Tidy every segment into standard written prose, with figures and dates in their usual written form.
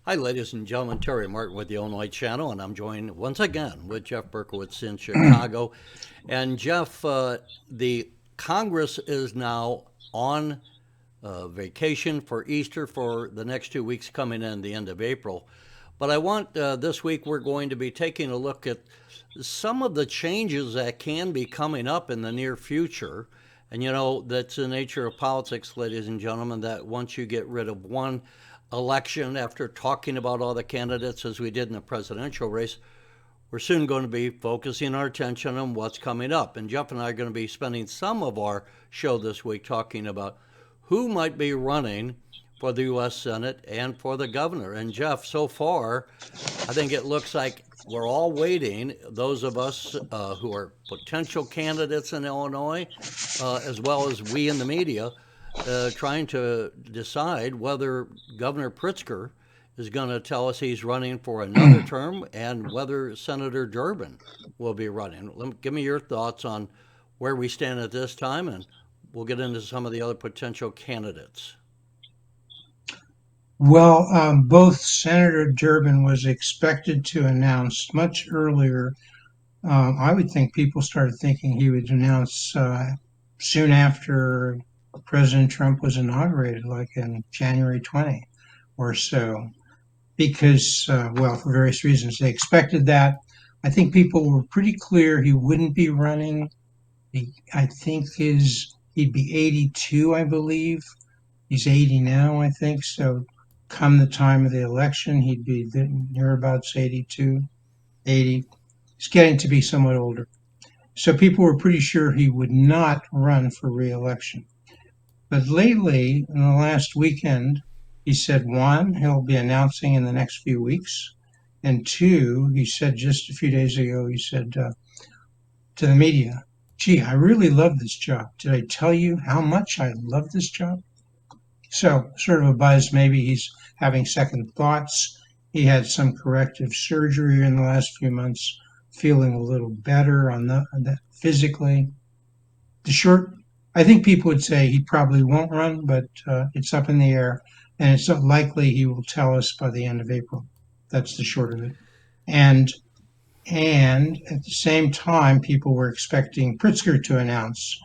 Hi, ladies and gentlemen. Terry Martin with the Illinois Channel, and I'm joined once again with Jeff Berkowitz in Chicago. And Jeff, the Congress is now on vacation for Easter for the next 2 weeks coming in the end of April. But I want this week we're going to be taking a look at some of the changes that can be coming up in the near future. And that's the nature of politics, ladies and gentlemen, that once you get rid of one election after talking about all the candidates as we did in the presidential race, we're soon going to be focusing our attention on what's coming up. And Jeff and I are going to be spending some of our show this week talking about who might be running for the U.S. Senate and for the governor. And Jeff, so far, I think it looks like we're all waiting, those of us who are potential candidates in Illinois, as well as we in the media, trying to decide whether Governor Pritzker is going to tell us he's running for another term and whether Senator Durbin will be running. Give me your thoughts on where we stand at this time, and we'll get into some of the other potential candidates. Well, both Senator Durbin was expected to announce much earlier. I would think people started thinking he would announce soon after President Trump was inaugurated, like in January 20 or so, because, well, for various reasons, they expected that. I think people were pretty clear he wouldn't be running. I think he'd be 82, I believe. He's 80 now, I think. So come the time of the election, he'd be nearabouts 82, 80. He's getting to be somewhat older. So people were pretty sure he would not run for reelection. But lately, in the last weekend, he said one, he'll be announcing in the next few weeks. And two, he said just a few days ago, he said to the media, gee, I really love this job. Did I tell you how much I love this job? So, sort of a buzz. Maybe he's having second thoughts. He had some corrective surgery in the last few months, feeling a little better on that physically. The short, I think people would say he probably won't run, but it's up in the air, and it's likely he will tell us by the end of April. That's the short of it. And and at the same time, people were expecting Pritzker to announce,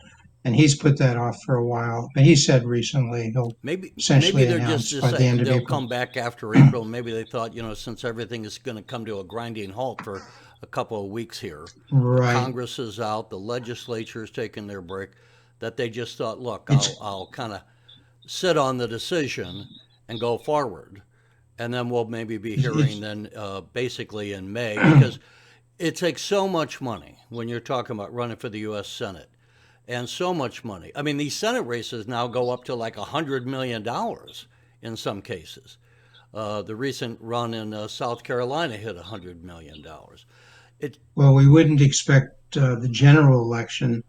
and he's put that off for a while. But he said recently he'll Maybe essentially they're just announce by the end deciding of they'll April. come back after April. Maybe they thought, since everything is going to come to a grinding halt for a couple of weeks here, the Right. Congress is out, the legislature is taking their break, that they just thought, look, It's I'll kind of sit on the decision and go forward. And then we'll maybe be hearing it's then basically in May, because it takes so much money when you're talking about running for the U.S. Senate, and so much money. I mean, these Senate races now go up to like $100 million in some cases. The recent run in South Carolina hit $100 million. It well, we wouldn't expect the general election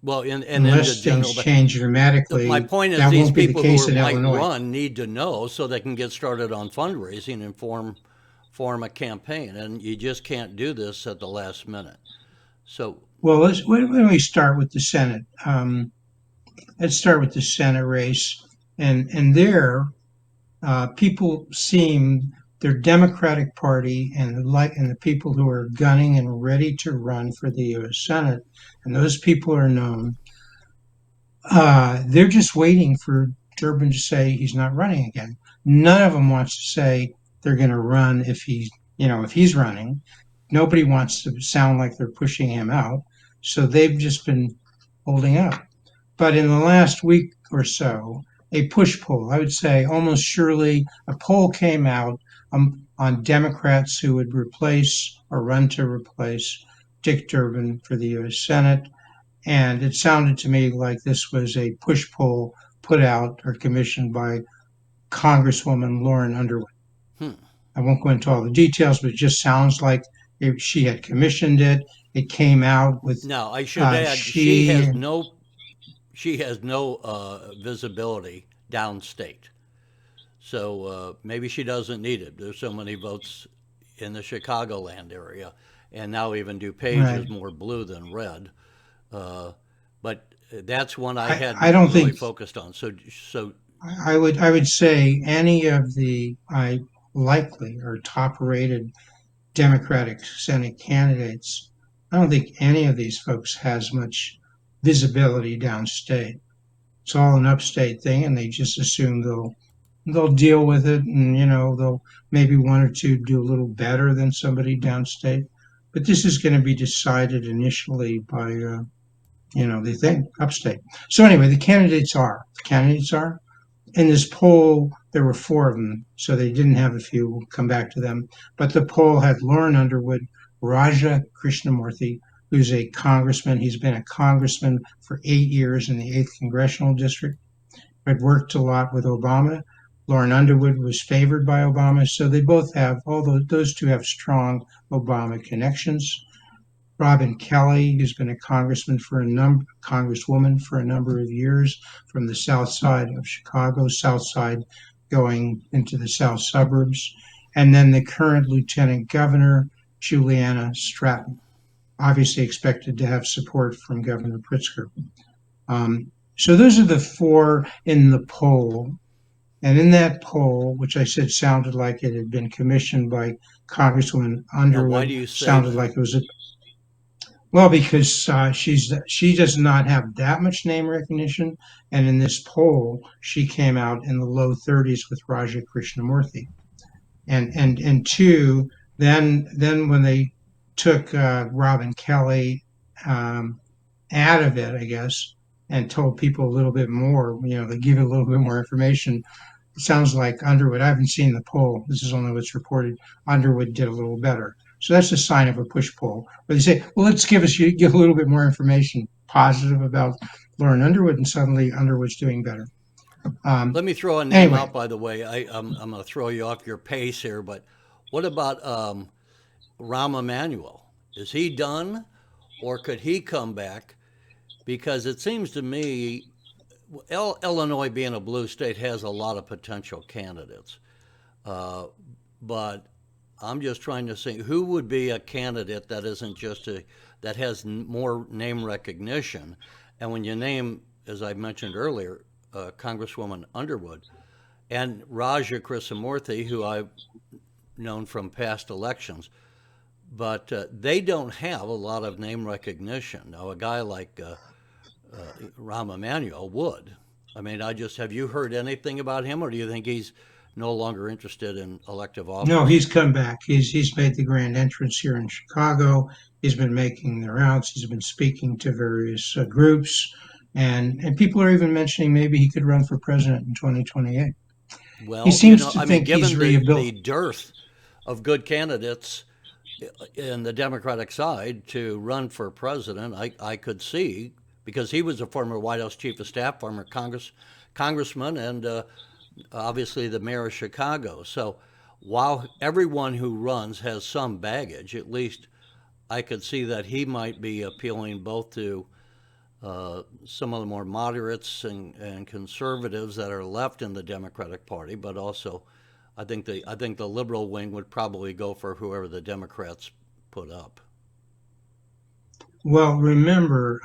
well, and in the unless things general, but change my dramatically. point is That these won't be the people who case are, in might Illinois. run need to know so they can get started on fundraising and form a campaign, and you just can't do this at the last minute. So Well, when we start with the Senate, let's start with the Senate race, and there people seem their Democratic Party and the people who are gunning and ready to run for the U.S. Senate, and those people are known. They're just waiting for Durbin to say he's not running again. None of them wants to say they're going to run if he's running. Nobody wants to sound like they're pushing him out, so they've just been holding up. But in the last week or so, a push poll, I would say almost surely, a poll came out on Democrats who would replace or run to replace Dick Durbin for the U.S. Senate. And it sounded to me like this was a push poll put out or commissioned by Congresswoman Lauren Underwood. hmm. I won't go into all the details, but it just sounds like if she had commissioned it. It came out with Now I should add she she has no visibility downstate. So maybe she doesn't need it. There's so many votes in the Chicagoland area, and now even DuPage right. is more blue than red. Uh, but that's one I I hadn't don't really think focused on. So I would say any of the I likely or top-rated Democratic Senate candidates, I don't think any of these folks has much visibility downstate. It's all an upstate thing, and they just assume they'll deal with it, and they'll maybe one or two do a little better than somebody downstate. But this is going to be decided initially by they think upstate. So anyway, the candidates are in this poll. There were four of them, so they didn't have a few. We'll come back to them. But the poll had Lauren Underwood, Raja Krishnamurthy, who's a congressman. He's been a congressman for 8 years in the 8th Congressional District. Had worked a lot with Obama. Lauren Underwood was favored by Obama, so they both have, although those two have strong Obama connections. Robin Kelly, who's been a congresswoman for a number of years from the south side of Chicago, south side going into the south suburbs. And then the current Lieutenant Governor, Juliana Stratton, obviously expected to have support from Governor Pritzker. So those are the four in the poll. And in that poll, which I said sounded like it had been commissioned by Congresswoman Now, why Underwood, do you say sounded that? like it was a well, because she does not have that much name recognition, and in this poll, she came out in the low 30s with Raja Krishnamurthy, and two, then when they took Robin Kelly um, out of it, I guess, and told people a little bit more, they give it a little bit more information. It sounds like Underwood. I haven't seen the poll. This is only what's reported. Underwood did a little better. So that's a sign of a push poll where they say, well, let's give a little bit more information positive about Lauren Underwood, and suddenly Underwood's doing better. Um, Let me throw a name anyway, out, by the way. I'm going to throw you off your pace here, but what about Rahm Emanuel? Is he done, or could he come back? Because it seems to me, Illinois being a blue state has a lot of potential candidates. Uh, but I'm just trying to think who would be a candidate that isn't just that has more name recognition. And when you name, as I mentioned earlier, Congresswoman Underwood and Raja Krishnamurthy, who I've known from past elections, but they don't have a lot of name recognition. Now, a guy like Rahm Emanuel would. I mean, have you heard anything about him, or do you think he's no longer interested in elective no, office? he's come back. He's made the grand entrance here in Chicago. He's been making the rounds. He's been speaking to various groups, and people are even mentioning maybe he could run for president in 2028. He Well, seems to I mean, think he's given the rehabilitated. dearth of good candidates in the Democratic side to run for president, I could see because he was a former White House chief of staff, former congressman, and obviously the mayor of Chicago. So while everyone who runs has some baggage, at least I could see that he might be appealing both to some of the more moderates and conservatives that are left in the Democratic Party, but also I think the liberal wing would probably go for whoever the Democrats put up. Well, remember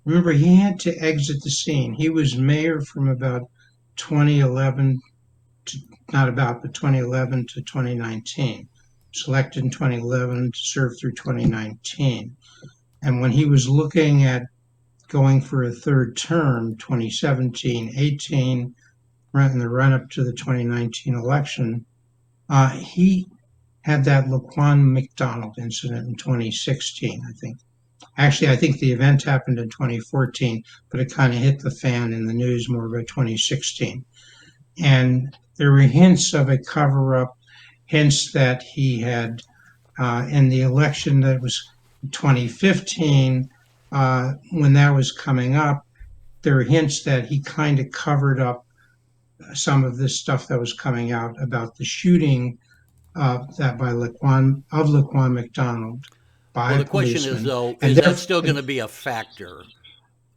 he had to exit the scene. He was mayor from about 2011 to not about but 2011 to 2019. Selected in 2011 to serve through 2019. And when he was looking at going for a third term, 2017, 18, in the run up to the 2019 election, he had that Laquan McDonald incident in 2016, I think. Actually, I think the event happened in 2014, but it kind of hit the fan in the news more by 2016. And there were hints of a cover up, hints that he had, in the election that was 2015, when that was coming up, there were hints that he kind of covered up some of this stuff that was coming out about the shooting that by Laquan McDonald by Well, a the question is policeman, though, and is that therefore still going to be a factor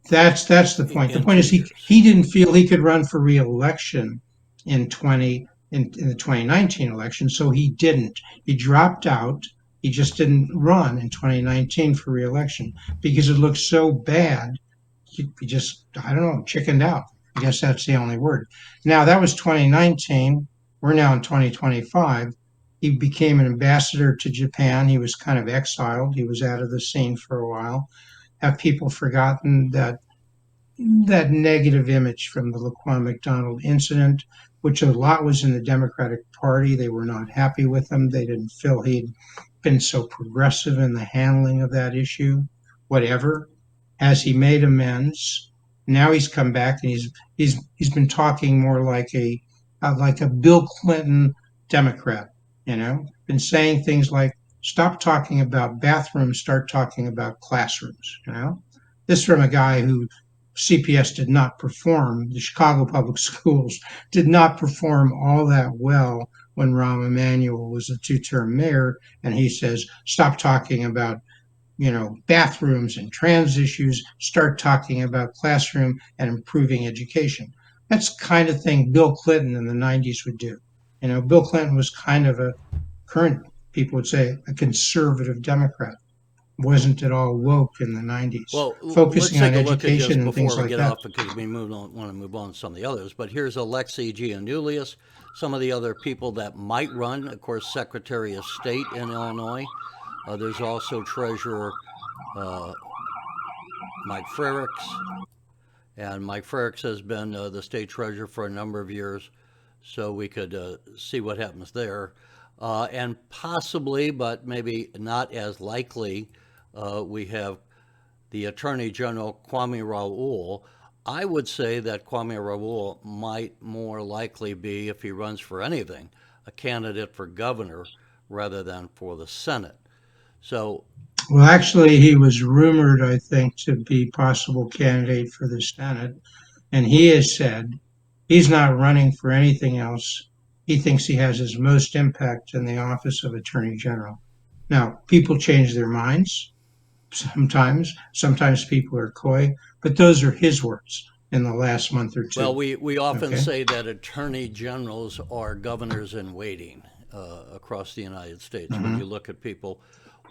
that's the point. The in point two is years? he didn't feel he could run for reelection in the 2019 election, so he didn't. He dropped out. He just didn't run in 2019 for reelection because it looked so bad. He just I don't know chickened out. I guess that's the only word. Now that was 2019. We're now in 2025. He became an ambassador to Japan. He was kind of exiled. He was out of the scene for a while. Have people forgotten that negative image from the Laquan McDonald incident, which a lot was in the Democratic Party? They were not happy with him. They didn't feel he'd been so progressive in the handling of that issue. Whatever. Has he made amends? Now he's come back and he's been talking more like a Bill Clinton Democrat. Been saying things like, "Stop talking about bathrooms, start talking about classrooms." This from a guy who CPS did not perform. The Chicago Public Schools did not perform all that well when Rahm Emanuel was a two-term mayor, and he says, "Stop talking about bathrooms and trans issues, start talking about classroom and improving education." That's the kind of thing Bill Clinton in the 90s would do. Bill Clinton was kind of a current, people would say, a conservative Democrat. Wasn't at all woke in the 90s, Well, let's focusing on take a look at education just and things before we like get that. off because we want to move on to some of the others. But here's Alexei Giannoulias, some of the other people that might run. Of course, Secretary of State in Illinois. There's also Treasurer uh, Mike Frericks, and Mike Frericks has been the state treasurer for a number of years, so we could see what happens there. And possibly, but maybe not as likely, we have the Attorney General Kwame Raoul. I would say that Kwame Raoul might more likely be, if he runs for anything, a candidate for governor rather than for the Senate. So, Well, actually, he was rumored, I think, to be possible candidate for the Senate, and he has said he's not running for anything else. He thinks he has his most impact in the office of Attorney General. Now, people change their minds sometimes. Sometimes people are coy, but those are his words in the last month or well, two. we often Okay. say that attorney generals are governors in waiting across the United States. When Hmm. you look at people,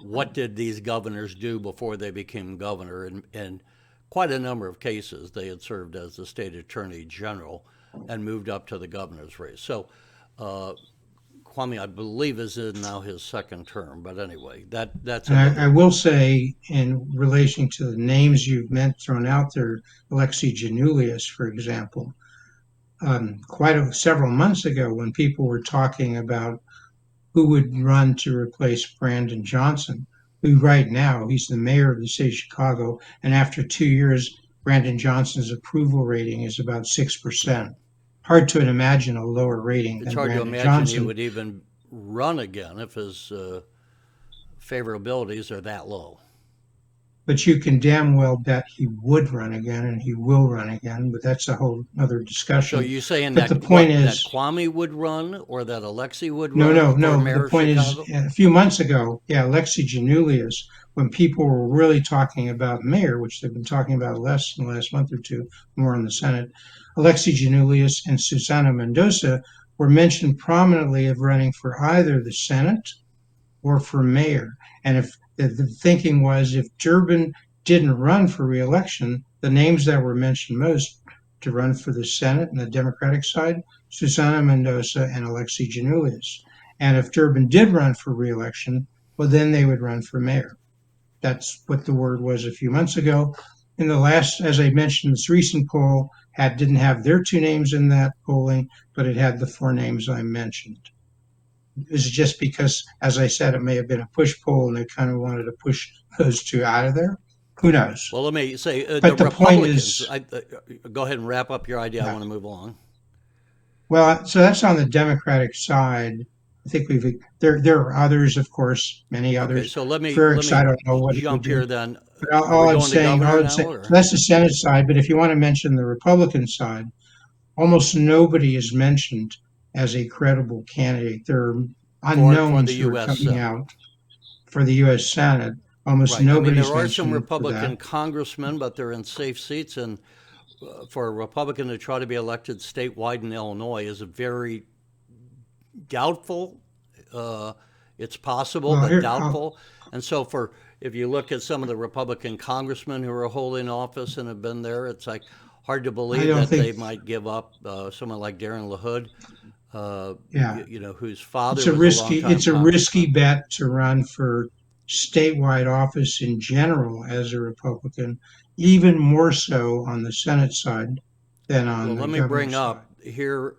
what did these governors do before they became governor? In quite a number of cases, they had served as the state attorney general and moved up to the governor's race. So uh, Kwame, I believe, is in now his second term. But anyway, that's And I another. will say, in relation to the names you've thrown out there, Alexei Janulius, for example, several months ago, when people were talking about who would run to replace Brandon Johnson, who right now he's the mayor of the city of Chicago, and after 2 years, Brandon Johnson's approval rating is about 6%. Right. Hard to imagine a lower rating It's than hard to Brandon imagine he Johnson, would even run again if his favorabilities are that low. but you can damn well bet he would run again and he will run again, but that's a whole other So discussion. you saying But the that point what that is, Kwame would run or that Alexei would no, run no, for no. The mayor of point is, Chicago? a few months ago, yeah, Alexi Janulius, when people were really talking about mayor, which they've been talking about less in the last month or two, more in the Senate, Alexi Janulius and Susana Mendoza were mentioned prominently of running for either the Senate or for mayor. And if the thinking was if Durbin didn't run for reelection, the names that were mentioned most to run for the Senate and the Democratic side, Susana Mendoza and Alexi Janulius. And if Durbin did run for reelection, well, then they would run for mayor. That's what the word was a few months ago. In the last, as I mentioned, this recent poll didn't have their two names in that polling, but it had the four names I mentioned. Is it just because, as I said, it may have been a push pull and they kind of wanted to push those two out of there? Who knows? Well, let me say the But the point Republicans. is, Go ahead and wrap up your idea. I yeah. want to move along. Well, so that's on the Democratic side. I think there are others, of course, many Okay, others. so let me Frericks, I don't know what he would jump do. here then. But Are we going to all governor I'm now, saying, so or that's the Senate side. But if you want to mention the Republican side, almost nobody is mentioned as a credible candidate. There are for the unknowns who are U.S. coming Senate? out for the U.S. Senate. Almost Right. I mean, nobody's there are some mentioned for that. Republican congressmen, but they're in safe seats, and for a Republican to try to be elected statewide in Illinois is very doubtful. Uh, it's possible, Well, but here, doubtful. And so, for if you look at some of the Republican congressmen who are holding office and have been there, it's like hard to I believe don't that think they might give up someone like Darren LaHood. Yeah. whose father was a longtime It's a risky congressman. bet to run for statewide office in general as a Republican, even more so on the Senate side than on Well, the let me governor bring side. up here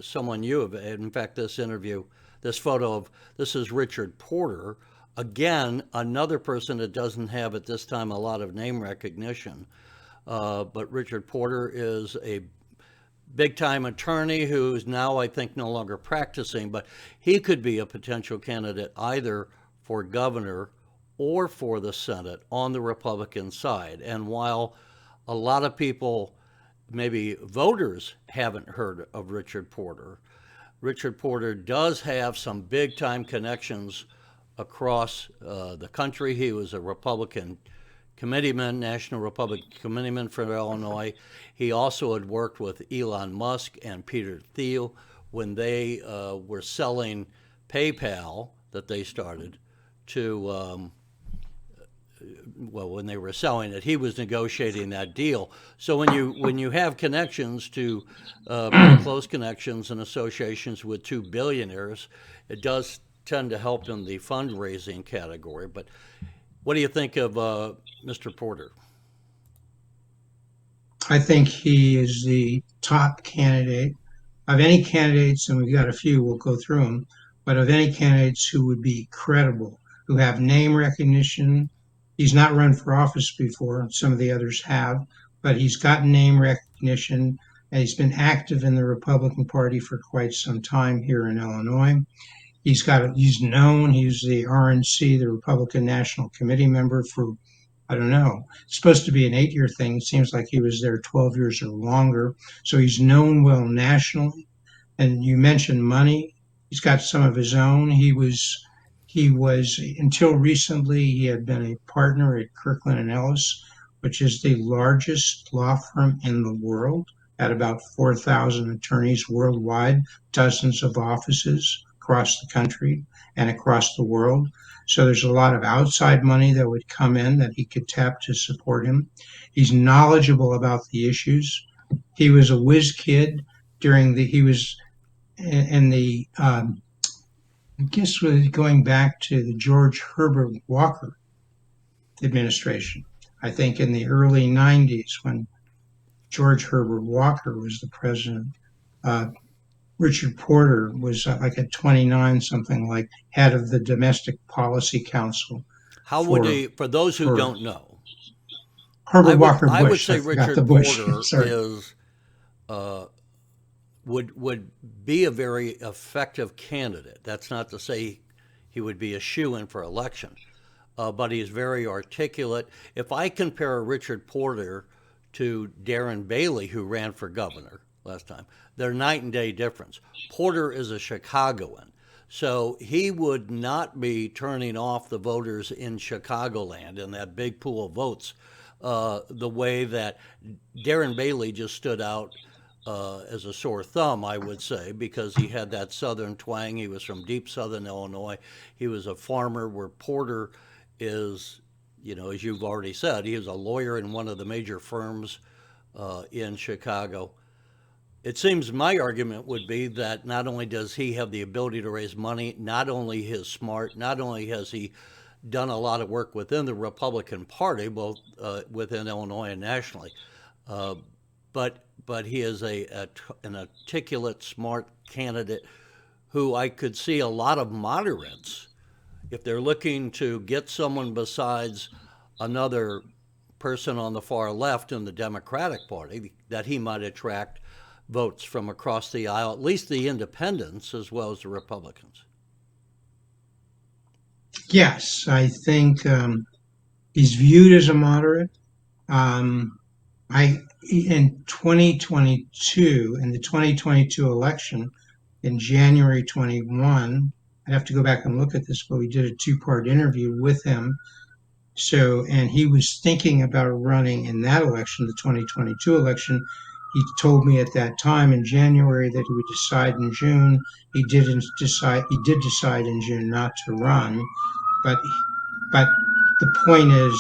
someone you have, in fact, this interview, this photo of, this is Richard Porter. Again, another person that doesn't have at this time a lot of name recognition. But Richard Porter is a big time attorney who's now, I think, no longer practicing, but he could be a potential candidate either for governor or for the Senate on the Republican side. And while a lot of people, maybe voters, haven't heard of Richard Porter does have some big time connections across the country. He was a Republican committeeman, National Republican committeeman for Illinois. He also had worked with Elon Musk and Peter Thiel when they were selling PayPal that they started to, well, when they were selling it, he was negotiating that deal. So when you have connections to pretty close connections and associations with two billionaires, it does tend to help in the fundraising category. But what do you think of Mr. Porter? I think he is the top candidate of any candidates, and we've got a few, we'll go through them, but of any candidates who would be credible, who have name recognition. He's not run for office before, some of the others have, but he's got name recognition, and he's been active in the Republican Party for quite some time here in Illinois. He's known, he's the RNC, the Republican National Committee member for, I don't know. It's supposed to be an 8 year thing. It seems like he was there 12 years or longer. So he's known well nationally. And you mentioned money. He's got some of his own. He was until recently he had been a partner at Kirkland and Ellis, which is the largest law firm in the world, at about 4,000 attorneys worldwide, dozens of offices across the country and across the world. So there's a lot of outside money that would come in that he could tap to support him. He's knowledgeable about the issues. He was a whiz kid he was in the I guess was going back to the George Herbert Walker administration. I think in the early 90s when George Herbert Walker was the president, uh, Richard Porter was like at 29 something, like head of the Domestic Policy Council How would for he, for those who for don't know, Herbert Walker I would Bush. I say forgot the Richard Bush. Porter Sorry. is uh, would be a very effective candidate. That's not to say he would be a shoe-in for election, but he's very articulate. If I compare Richard Porter to Darren Bailey, who ran for governor last time, they're night and day difference. Porter is a Chicagoan, so he would not be turning off the voters in Chicagoland in that big pool of votes the way that Darren Bailey just stood out as a sore thumb, I would say, because he had that southern twang. He was from deep southern Illinois. He was a farmer, where Porter is, as you've already said, he is a lawyer in one of the major firms in Chicago. It seems my argument would be that not only does he have the ability to raise money, not only is smart, not only has he done a lot of work within the Republican Party, both within Illinois and nationally, uh, but he is an articulate, smart candidate who I could see a lot of moderates, if they're looking to get someone besides another person on the far left in the Democratic Party, that he might attract votes from across the aisle, at least the independents as well as the Republicans. Yes, I think he's viewed as a moderate. Um, I in 2022 in the 2022 election in January 21. I'd have to go back and look at this, but we did a two-part interview with him. So, and he was thinking about running in that election, the 2022 election. He told me at that time in January that he would decide in June. He didn't decide. He did decide in June not to run, but but the point is,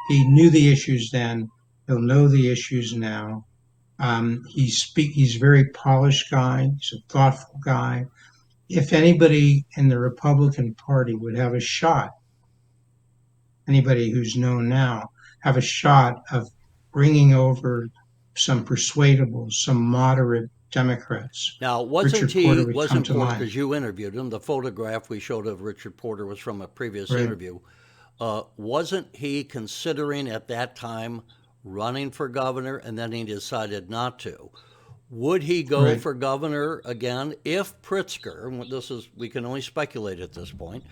he knew the issues then. He'll know the issues now. He's a very polished guy. He's a thoughtful guy. If anybody in the Republican Party would have a shot, anybody who's known now, have a shot of bringing over some persuadable, some moderate Democrats, Now, Richard Porter would come wasn't to Porter, mind. because you interviewed him, the photograph we showed of Richard Porter was from a previous Right, interview. Wasn't he considering at that time running for governor and then he decided not to? Would he go right. for governor again if Pritzker, and this is, we can only speculate at this point,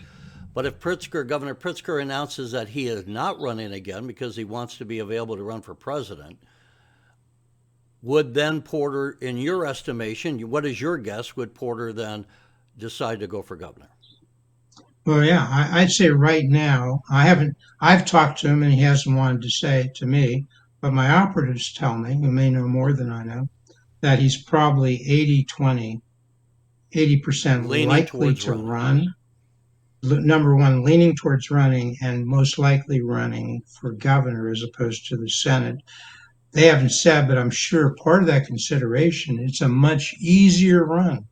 but if Governor Pritzker announces that he is not running again because he wants to be available to run for president, would then Porter, in your estimation, what is your guess, would Porter then decide to go for governor? Well, yeah, I'd say right now, I've talked to him and he hasn't wanted to say it to me, but my operatives tell me, who may know more than I know, that he's probably 80-20, 80% Leaning likely towards to running. run. Number one, leaning towards running and most likely running for governor as opposed to the Senate. They haven't said, but I'm sure part of that consideration, it's a much easier run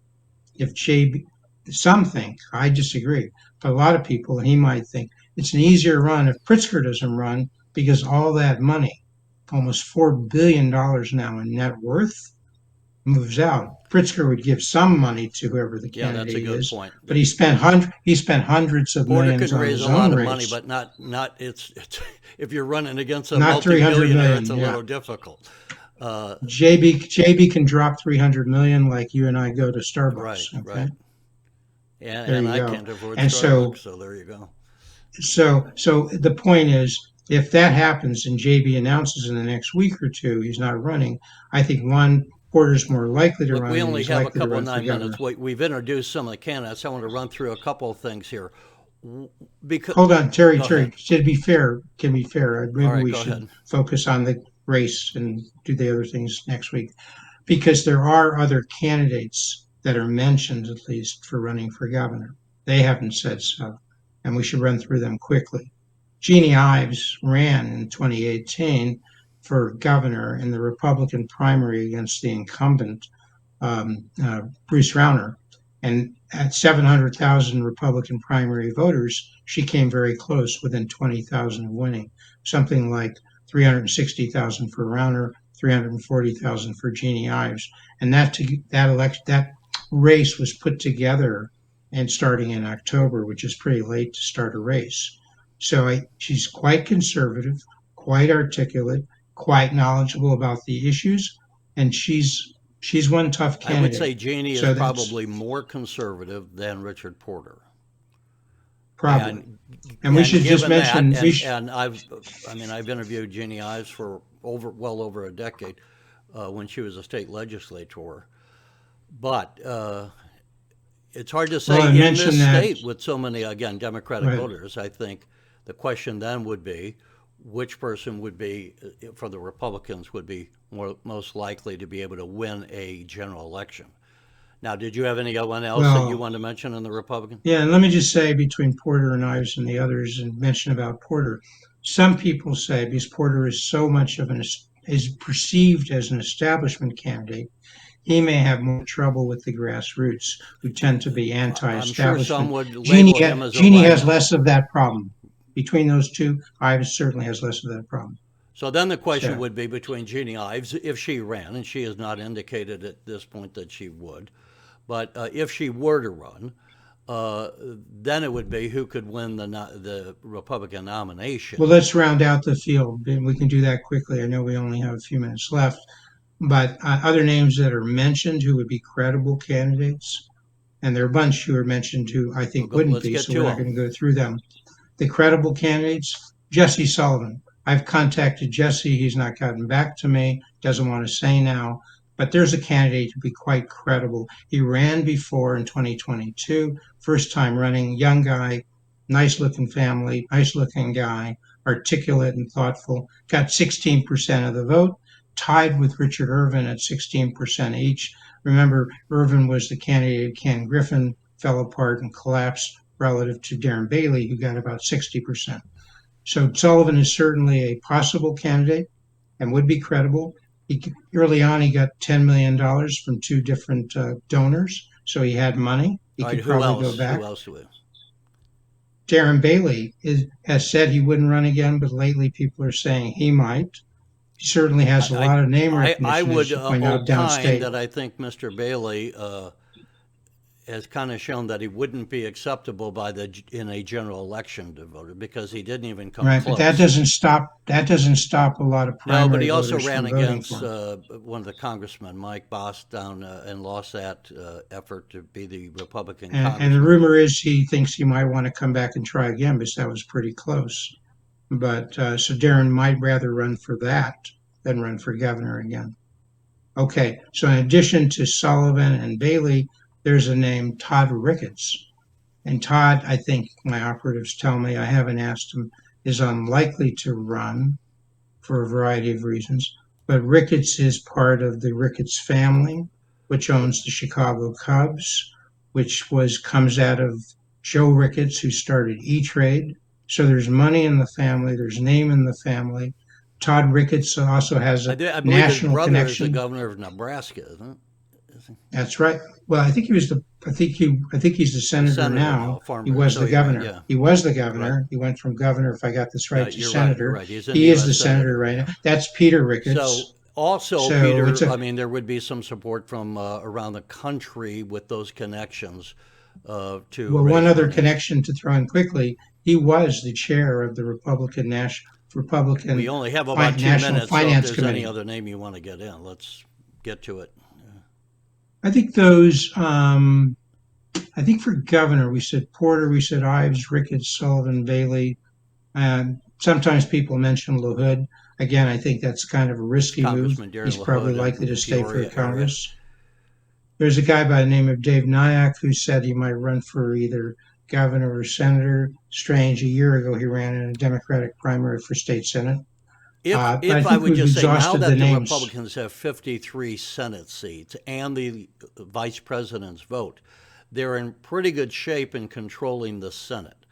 if JB, some think, I disagree, but a lot of people, he might think it's an easier run if Pritzker doesn't run because all that money, almost $4 billion now in net worth, moves out. Pritzker would give some money to whoever the Yeah, that's a candidate good is, point. but he spent hundreds of Porter millions can on raise his a lot own of money, race. but not it's if you're running against a Not 300 multi-billionaire, it's million, a yeah. little difficult. Uh, JB can drop 300 million like you and I go to right, Starbucks, okay? right. There And you I go. can't afford And Starbucks, so so there you go. so the point is, if that happens and JB announces in the next week or two he's not running, I think one, Porter's more likely to Look, run we and only he's have a likely to couple of run for 9 minutes. governor. We've introduced some of the candidates. I want to run through a couple of things here. Because Hold on, Terry, Go ahead. to be fair, can be fair, All maybe right, we go should ahead. focus on the race and do the other things next week because there are other candidates that are mentioned at least for running for governor. They haven't said so, and we should run through them quickly. Jeannie Ives ran in 2018 for governor in the Republican primary against the incumbent Bruce Rauner. And at 700,000 Republican primary voters, she came very close, within 20,000 of winning, something like 360,000 for Rauner, 340,000 for Jeannie Ives. And that race was put together and starting in October, which is pretty late to start a race. So she's quite conservative, quite articulate, quite knowledgeable about the issues, and she's one tough I would candidate. say Janie is So that's probably more conservative than Richard Porter. probably. And And we should just given that, mention and I've interviewed Jeannie Ives for well over a decade when she was a state legislator. But it's hard to well, say I in this mentioned that. state with so many, again, Democratic Right. voters. I think the question then would be which person would be, for the Republicans, would be most likely to be able to win a general election. Now, did you have anyone else that you Well, wanted to mention in the Republican? yeah, and let me just say between Porter and Ives and the others, and mention about Porter. Some people say because Porter is so much of is perceived as an establishment candidate, he may have more trouble with the grassroots who tend to be I'm sure some anti-establishment. would label him as a Jeannie has rhino. less of that problem. Between those two, Ives certainly has less of that problem. So then the question So, would be between Jeannie Ives, if she ran, and she has not indicated at this point that she would, but if she were to run, then it would be who could win the Republican well, nomination. let's round out the field. And we can do that quickly. I know we only have a few minutes left, but other names that are mentioned who would be credible candidates, and there are a bunch who are mentioned who I think wouldn't Let's be, get so to we're not them. going to go through them. The credible candidates, Jesse Sullivan. I've contacted Jesse. He's not gotten back to me, doesn't want to say now, but there's a candidate to be quite credible. He ran before in 2022, first time running, young guy, nice looking family, nice looking guy, articulate and thoughtful, got 16% of the vote, tied with Richard Irvin at 16% each. Remember, Irvin was the candidate, Ken Griffin fell apart and collapsed relative to Darren Bailey, who got about 60%. So Sullivan is certainly a possible candidate and would be credible. Early on, he got $10 million from two different donors, so he had money. He All right, could who probably go else? back. Who else do we? Darren Bailey has said he wouldn't run again, but lately people are saying he might. He certainly has a I lot of name I recognition, as would you point out, opine downstate. that I think Mr. Bailey has kind of shown that he wouldn't be acceptable by the in a general election to voter because he didn't even come Right, but close. that doesn't stop a lot of No, but primary he also voters ran from voting against for him. one of the congressmen, Mike Boss, down and lost that effort to be the Republican And the congressman. rumor is he thinks he might want to come back and try again because that was pretty close. But so Darren might rather run for that than run for governor again. Okay, so in addition to Sullivan and Bailey, there's a name, Todd Ricketts. And Todd, I think my operatives tell me, I haven't asked him, is unlikely to run for a variety of reasons. But Ricketts is part of the Ricketts family, which owns the Chicago Cubs, which was comes out of Joe Ricketts, who started E-Trade. So there's money in the family, there's name in the family. Todd Ricketts also has a I believe his national brother is the connection. governor of Nebraska, isn't it? Is he? That's right. Well, I think he was the. I think he's the A senator senator now, now. a He farmer. was So the you're right. governor. Yeah, He was the right. governor. He went from governor, if I got this Yeah, right, to you're right. You're senator. right. He's in the He is the U.S. senator Senate. right now. That's Peter So Ricketts. also, So it's Peter, a I mean, there would be some support from around the country with those connections to well, one raise other money. connection to throw in quickly. He was the chair of the We Republican only have about two National minutes, so if Finance there's any Committee. other name you want to get in, let's get to it. I think those. I think for governor, we said Porter, we said Ives, Ricketts, Sullivan, Bailey. Sometimes people mention LaHood. Again, I think that's kind of a risky move. Congressman Darren He's probably LaHood likely in to stay for Peoria area. Congress. There's a guy by the name of Dave Nyack who said he might run for either governor or senator. Strange, a year ago he ran in a Democratic primary for state senate. But I If I think would we've just say now exhausted the that the names. Republicans have 53 Senate seats and the vice president's vote, they're in pretty good shape in controlling the Senate.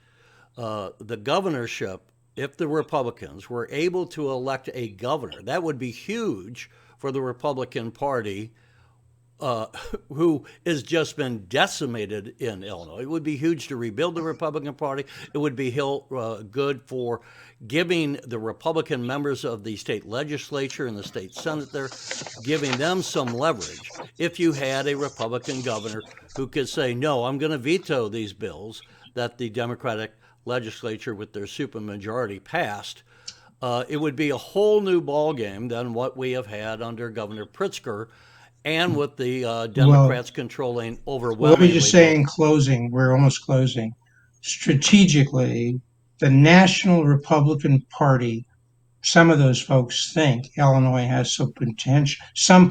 The governorship, if the Republicans were able to elect a governor, that would be huge for the Republican Party, uh, who has just been decimated in Illinois. It would be huge to rebuild the Republican Party. It would be good for giving the Republican members of the state legislature and the state Senate there, giving them some leverage. If you had a Republican governor who could say, no, I'm going to veto these bills that the Democratic legislature with their supermajority passed, it would be a whole new ballgame than what we have had under Governor Pritzker and with the Well, Democrats controlling well, let me just overwhelmingly say in both. closing, we're almost closing. Strategically, the National Republican Party, some of those folks think Illinois has some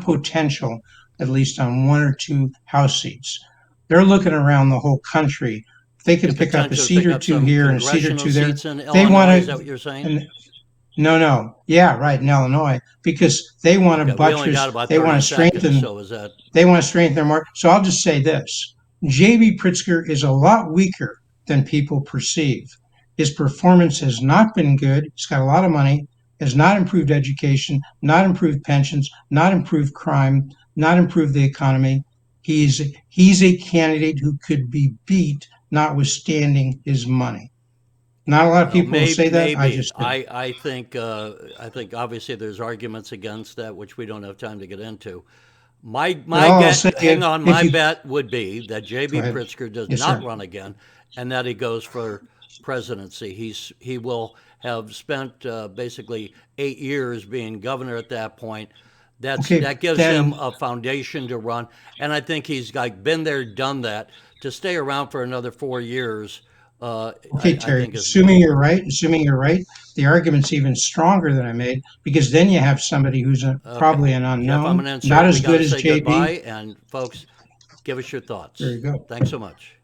potential, at least on one or two House seats. They're looking around the whole country. If they The can pick up a potential to seat pick or up two some here and a seat or congressional two there, seats in they Illinois, is want that to. what you're saying? And no, yeah, right in Illinois, because they want to Okay, we only got buttress, about they want 30 to seconds, strengthen so is that they want to strengthen their mark. So I'll just say this: J.B. Pritzker is a lot weaker than people perceive. His performance has not been good. He's got a lot of money, has not improved education, not improved pensions, not improved crime, not improved the economy. He's a candidate who could be beat, notwithstanding his money. Not a lot of well, people will say that. I maybe. just do. I think obviously there's arguments against that, which we don't have time to get into. My Well, I'll say get, hang on, if my you bet would be that go J.B. ahead. Pritzker does Yes, not sir. run again, and that he goes for presidency. He will have spent basically 8 years being governor at that point. Okay, That gives him then a foundation to run, and I think he's like been there, done that. To stay around for another 4 years, okay, I Terry, think is difficult. assuming you're right, the argument's even stronger than I made because then you have somebody who's Okay, probably an Jeff, I'm unknown, going to not insert. We as got good to as say JB. goodbye, and folks, give us your There thoughts. you go. Thanks so much.